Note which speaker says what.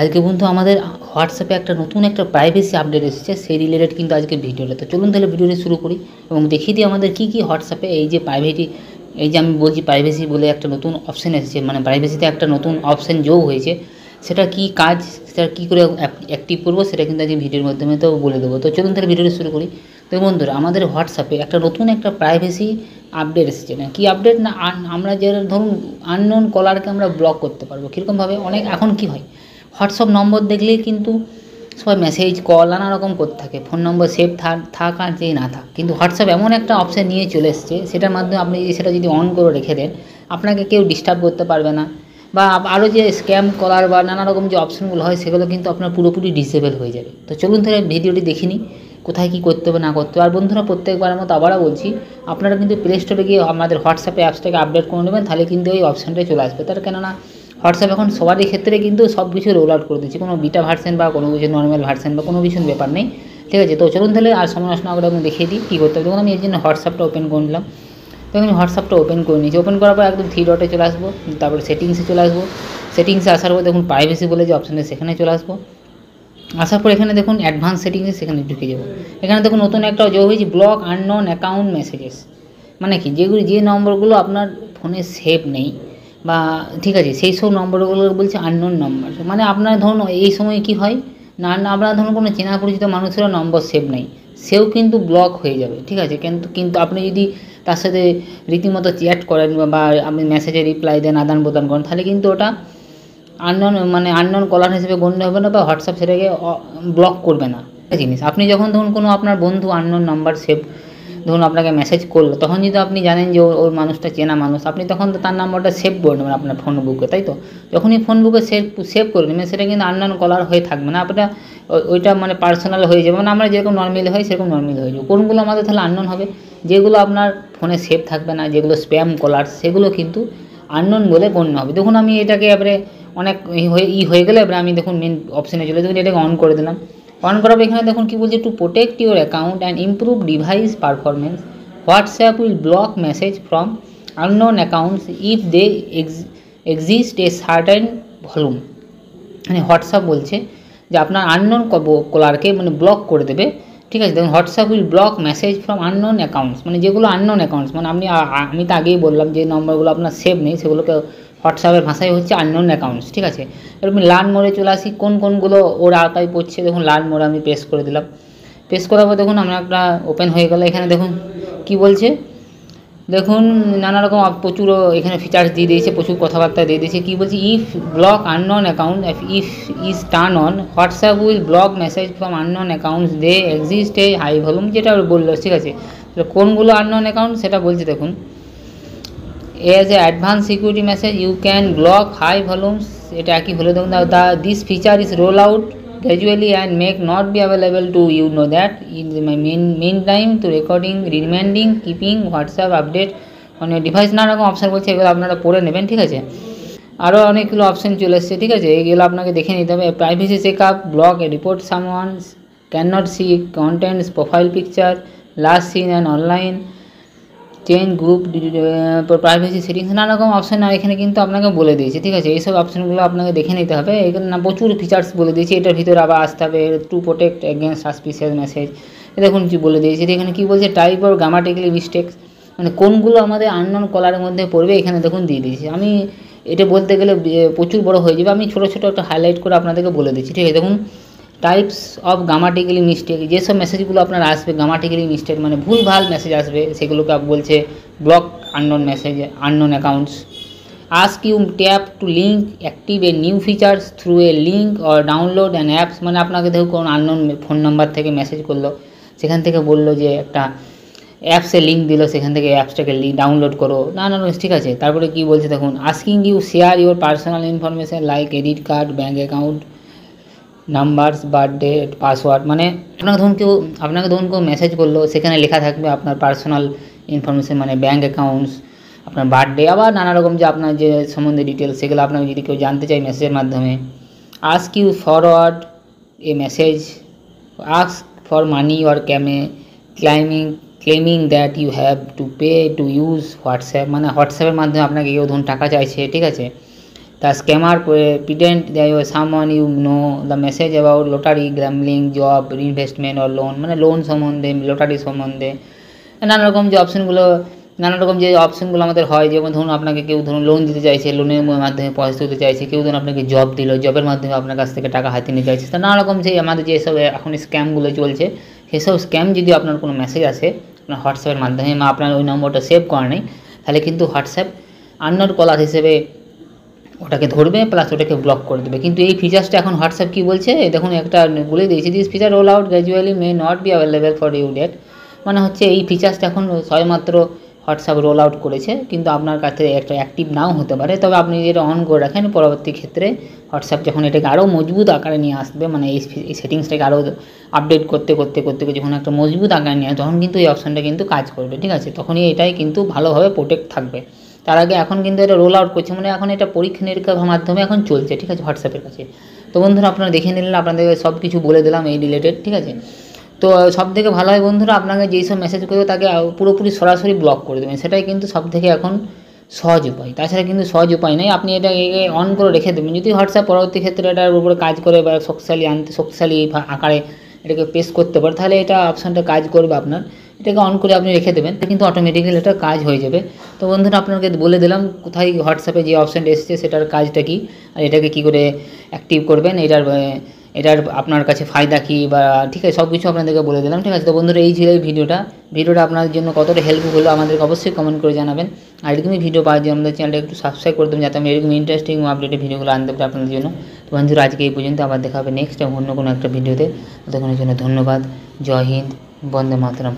Speaker 1: আজকে বন্ধু আমাদের হোয়াটসঅ্যাপে একটা নতুন একটা প্রাইভেসি আপডেট এসেছে, সেই রিলেটেড কিন্তু আজকে ভিডিওটা। তো চলুন তাহলে ভিডিওটি শুরু করি এবং দেখিয়ে দিই আমাদের কী কী হোয়াটসঅ্যাপে এই যে প্রাইভেসি, এই যে আমি বলছি প্রাইভেসি বলে একটা নতুন অপশান এসেছে, মানে প্রাইভেসিতে একটা নতুন অপশান যোগ হয়েছে, সেটা কী কাজ, সেটা কী করে অ্যাক্টিভ করবো সেটা কিন্তু আজকে ভিডিওর মাধ্যমে তো বলে দেবো। তো চলুন তাহলে ভিডিওটি শুরু করি। তো বন্ধুরা, আমাদের হোয়াটসঅ্যাপে একটা নতুন একটা প্রাইভেসি আপডেট এসেছে। না কী আপডেট না, আমরা যে ধরুন আননোন কলারকে আমরা ব্লক করতে পারবো। কীরকমভাবে, অনেক এখন কী হয়, হোয়াটসঅ্যাপ নম্বর দেখলেই কিন্তু সবাই মেসেজ কল নানা রকম করতে থাকে, ফোন নম্বর সেভ থাক আর যেই না থাক, কিন্তু হোয়াটসঅ্যাপ এমন একটা অপশান নিয়ে চলে এসছে, সেটার মাধ্যমে আপনি সেটা যদি অন করে রেখে দেন, আপনাকে কেউ ডিস্টার্ব করতে পারবে না, বা আরও যে স্ক্যাম করার বা নানা রকম যে অপশানগুলো হয় সেগুলো কিন্তু আপনার পুরোপুরি ডিসেবল হয়ে যাবে। তো চলুন তাহলে ভিডিওটি দেখে নিই কোথায় কী করতে হবে না করতে হবে। আর বন্ধুরা, প্রত্যেকবারের মতো আবারও বলছি, আপনারা কিন্তু প্লে স্টোরে গিয়ে আমাদের হোয়াটসঅ্যাপে অ্যাপসটাকে আপডেট করে নেবেন, তাহলে কিন্তু এই অপশানটাই চলে আসবে। তার কেননা হোয়াটসঅ্যাপ এখন সবারই ক্ষেত্রে কিন্তু সব কিছু রোল আউট করে দিচ্ছে, কোনো বিটা ভার্সন বা কোনো কিছু নর্মাল ভার্সন বা কোনো কিছুর ব্যাপার নেই, ঠিক আছে। তো চলুন তাহলে আর সময় নষ্ট না করে আমি দেখিয়ে দিই কী করতে হবে। দেখুন আমি এর জন্য হোয়াটসঅ্যাপটা ওপেন করে নিলাম। তো আমি হোয়াটসঅ্যাপটা ওপেন করে নিয়েছি। ওপেন করার পর একদম থ্রি ডটে চলে আসবো, তারপরে সেটিংসে চলে আসবো। সেটিংসে আসার পর দেখুন প্রাইভেসি বলে যে অপশানটা, সেখানে চলে আসবো। আসার পর এখানে দেখুন অ্যাডভান্স সেটিংসে, সেখানে ঢুকে যাবো। এখানে দেখুন নতুন একটা যোগ হয়েছে, ব্লক আননোন অ্যাকাউন্ট মেসেজেস, মানে কি যে নম্বরগুলো আপনার ফোনে সেভ নেই বা ঠিক আছে, সেই সব নম্বরগুলো বলছে আননোন নম্বর। মানে আপনার ধরুন এই সময় কি হয় না, আপনার ধরুন কোনো চেনা পরিচিত মানুষেরও নম্বর সেভ নেই, সেও কিন্তু ব্লক হয়ে যাবে, ঠিক আছে। কিন্তু আপনি যদি তার সাথে রীতিমতো চ্যাট করেন বা আপনি মেসেজে রিপ্লাই দেন, আদান প্রদান করেন, তাহলে কিন্তু ওটা আননোন কলার হিসেবে গণ্য হবে না, বা হোয়াটসঅ্যাপ সেটাকে ব্লক করবে না। জিনিস আপনি যখন ধরুন কোনো আপনার বন্ধু আননোন নাম্বার সেভ ধরুন আপনাকে মেসেজ করলো, তখন যদি আপনি জানেন যে ওর মানুষটা চেনা মানুষ, আপনি তখন তো তার নাম্বারটা সেভ করে নেবেন আপনার ফোন বুকে, তাই তো। যখনই ফোন বুকে সেভ করে নেবেন, সেটা কিন্তু আননোন কলার হয়ে থাকবে না, আপনার ওইটা মানে পার্সোনাল হয়ে যাবে। মানে আমরা যেরকম নর্মালি হয় সেরকম নর্মালি হয়ে যাবে। কোনগুলো আমাদের তাহলে আননোন হবে, যেগুলো আপনার ফোনে সেভ থাকবে না, যেগুলো স্প্যাম কলার, সেগুলো কিন্তু আননোন বলে গণ্য হবে। দেখুন আমি এটাকে এবারে অনেক হয়ে গেলে এবারে আমি দেখুন মেন অপশানে চলে দেখুন, এটাকে অন করে দিলাম। অন করার পর এখানে দেখুন কী বলছে, to protect your account and improve device performance, WhatsApp will block message from unknown accounts if they exist a certain volume. মানে হোয়াটসঅ্যাপ বলছে যে আপনার আননোন কলারকে মানে ব্লক করে দেবে, ঠিক আছে। দেখুন WhatsApp will block message from unknown accounts, মানে যেগুলো আননোন অ্যাকাউন্টস, মানে আমি তো আগেই বললাম যে নম্বরগুলো আপনার সেভ নেই, সেগুলোকে হোয়াটসঅ্যাপের ভাষায় হচ্ছে আননোন অ্যাকাউন্টস, ঠিক আছে। এবার আমি লার্ন মোডে চলে আসি, কোনগুলো ওর আওতায় পড়ছে। দেখুন লার্ন মোডে আমি প্রেস করে দিলাম। প্রেস করার পর দেখুন আমরা একটা ওপেন হয়ে গেল। এখানে দেখুন কি বলছে, দেখুন নানা রকম প্রচুর এখানে ফিচার্স দিয়ে দিয়েছে, প্রচুর কথাবার্তা দিয়ে দিয়েছে। কী বলছে, if block unknown account if is turn on, WhatsApp will block message from unknown accounts they exist a high volume, যেটা বললো, ঠিক আছে। কোনগুলো আননোন অ্যাকাউন্ট সেটা বলছে দেখুন, as a advance security message you can block high volumes, এটা একই হলে দেখুন this feature is roll out gradually and may not be available to you know that in the meantime to recording, reminding, keeping WhatsApp update on your device, নানা রকম option বলছে, এগুলো আপনারা পড়ে নেবেন, ঠিক আছে। আরও অনেকগুলো অপশান চলে এসছে, ঠিক আছে, এইগুলো আপনাকে দেখে নিতে হবে। Privacy check up, block report someone can not see contents, profile picture, last seen and online, change group, privacy settings, নানা রকম অপশান এখানে কিন্তু আপনাকে বলে দিয়েছে, ঠিক আছে। এইসব অপশানগুলো আপনাকে দেখে নিতে হবে। এখানে না প্রচুর ফিচার্স বলে দিয়েছে, এটার ভিতরে আবার আসতে হবে to protect against suspicious message, দেখুন কি বলে দিয়েছে। এখানে কী বলছে, টাইপ অর গ্রামাটিক্যালি মিস্টেক্স, মানে কোনগুলো আমাদের আননোন কলারের মধ্যে পড়বে, এখানে দেখুন দিয়ে দিয়েছে। আমি এটা বলতে গেলে প্রচুর বড় হয়ে যাবে, আমি ছোটো ছোটো একটা হাইলাইট করে আপনাদেরকে বলে দিচ্ছি, ঠিক আছে। দেখুন টাইপস অফ গ্রামাটিক্যালি মিস্টেক, যেসব মেসেজগুলো আপনার আসবে গ্রামাটিক্যালি মিস্টেক মানে ভুলভাল মেসেজ আসবে, সেগুলোকে বলছে block unknown message, unknown accounts. Ask you tap to link active a new features through a link or download and apps, মানে আপনাকে দেখুন কোন আননোন ফোন নাম্বার থেকে মেসেজ করলো, সেখান থেকে বললো যে একটা অ্যাপসে লিঙ্ক দিল, সেখান থেকে অ্যাপসটাকে ডাউনলোড করো, না, ঠিক আছে। তারপরে কি বলছে দেখুন, asking you share your personal information like credit card, bank account numbers, birthday, password, মানে আপনাকে ধরুন কেউ মেসেজ করলো, সেখানে লেখা থাকবে আপনার পার্সোনাল ইনফরমেশান, মানে ব্যাঙ্ক অ্যাকাউন্টস, আপনার বার্থডে, আবার নানা রকম যে আপনার যে সম্বন্ধে ডিটেলস, সেগুলো আপনাকে যদি কেউ জানতে চায় মেসেজের মাধ্যমে। Ask you forward a message, ask for money or claiming that you have to pay to use WhatsApp, মানে হোয়াটসঅ্যাপের মাধ্যমে আপনাকে কেউ ধরুন টাকা চাইছে, ঠিক আছে। The scammer pretend they were someone you know. The message about lottery, gambling, job, investment or loan, মানে লোন সম্বন্ধে, লটারি সম্বন্ধে, নানা রকম যে অপশনগুলো, নানা রকম যে অপশনগুলো আমাদের হয়, যেমন ধরুন আপনাকে কেউ ধরুন লোন দিতে চাইছে, লোনের মাধ্যমে পয়সা দিতে চাইছে, কেউ ধরুন আপনাকে জব দিল, জবের মাধ্যমে আপনার কাছ থেকে টাকা হাতিয়ে নিতে চাইছে। তা নানা রকম যে আমাদের যেসব এখন স্ক্যামগুলো চলছে, সেসব স্ক্যাম যদি আপনার কোনো মেসেজ আসে আপনার হোয়াটসঅ্যাপের মাধ্যমে, বা আপনার ওই নম্বরটা সেভ করা নেই, তাহলে কিন্তু হোয়াটসঅ্যাপ আননোন কলার হিসেবে ওটাকে ধরবে, প্লাস ওটাকে ব্লক করে দেবে। কিন্তু এই ফিচার্সটা এখন হোয়াটসঅ্যাপ কী বলছে দেখুন, একটা বলে দিয়েছে, this feature roll out gradually may not be available for you date. মানে হচ্ছে এই ফিচার্সটা এখন সবেমাত্র হোয়াটসঅ্যাপ রোল আউট করেছে, কিন্তু আপনার কাছে একটা অ্যাক্টিভ নাও হতে পারে। তবে আপনি যেটা অন করে রাখেন, পরবর্তী ক্ষেত্রে হোয়াটসঅ্যাপ যখন এটাকে আরও মজবুত আকারে নিয়ে আসবে, মানে এই সেটিংসটাকে আরও আপডেট করতে করতে করতে যখন একটা মজবুত আকারে নিয়ে আসবে, তখন কিন্তু এই অপশানটা কিন্তু কাজ করবে, ঠিক আছে? তখনই এটাই কিন্তু ভালোভাবে প্রোটেক্ট থাকবে। তার আগে এখন কিন্তু এটা রোল আউট করছে, মানে এখন এটা পরীক্ষা নিরীক্ষার মাধ্যমে এখন চলছে, ঠিক আছে, হোয়াটসঅ্যাপের কাছে। তো বন্ধুরা আপনারা দেখে নিলেন, আপনাদের সব কিছু বলে দিলাম এই রিলেটেড, ঠিক আছে? তো সবথেকে ভালো হয় বন্ধুরা, আপনাকে যেই সব মেসেজ করবে তাকে পুরোপুরি সরাসরি ব্লক করে দেবেন, সেটাই কিন্তু সবথেকে এখন সহজ উপায়। তাছাড়া কিন্তু সহজ উপায় নেই, আপনি এটা অন করে রেখে দেবেন। যদি হোয়াটসঅ্যাপ পরবর্তী ক্ষেত্রে এটার উপরে কাজ করে বা শক্তিশালী আকারে এটাকে পেশ করতে পারে, তাহলে এটা অপশানটা কাজ করবে আপনার। এটাকে অন করে আপনি রেখে দেবেন, কিন্তু অটোমেটিক্যালি এটা কাজ হয়ে যাবে। তো বন্ধুরা আপনাকে বলে দিলাম কোথায় হোয়াটসঅ্যাপে যে অপশানটা এসেছে সেটার কাজটা কী, আর এটাকে কী করে অ্যাক্টিভ করবেন, এটার আপনার কাছে ফায়দা কী, বা ঠিক আছে, সব কিছু আপনাদেরকে বলে দিলাম, ঠিক আছে? তো বন্ধুরা এই ছিল এই ভিডিওটা আপনাদের জন্য কতটা হেল্পফুল হলো আমাদেরকে অবশ্যই কমেন্ট করে জানাবেন। আর এরকমই ভিডিও পাওয়ার জন্য আমাদের চ্যানেলটা একটু সাবস্ক্রাইব করে দেবেন, যাতে আমি এরকম ইন্টারেস্টিং আপডেটেড ভিডিওগুলো আনতে পারি আপনাদের জন্য। তো বন্ধুরা আজকে এই পর্যন্ত, আবার দেখা হবে নেক্সট অন্য কোনো একটা ভিডিওতে। ততক্ষণের জন্য ধন্যবাদ। জয় হিন্দ, বন্দে মাতরম।